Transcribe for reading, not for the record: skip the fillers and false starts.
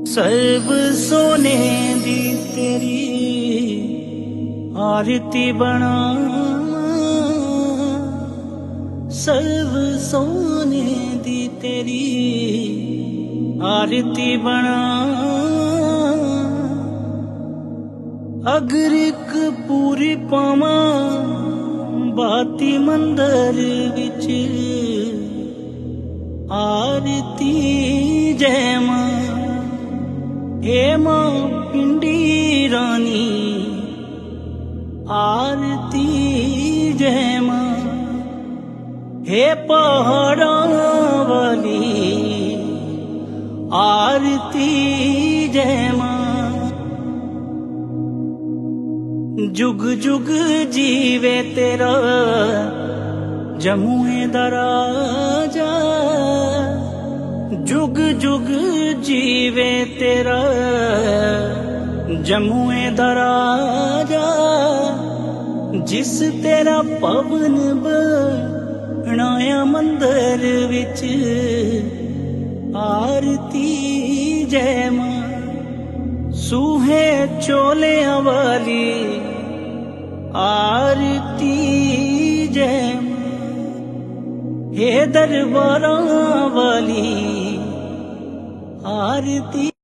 सर्व सोने दी तेरी आरती बना, सर्व सोने दी तेरी आरती बना। अगर एक पूरी पावा बाती मंदिर विच आरती जय मां, हे मां पिंडी रानी आरती जय मां, हे पहाड़ां वाली आरती जय मां। जुग जुग जीवे तेरा जमुए दा राजा, जुग जुग जीवे तेरा जमुए दा राजा। जिस तेरा भवन बनाया मंदिर विच आरती जय मां, सूहे चोलियां वाली आरती जय मां, हे दरबारां वाली आरती।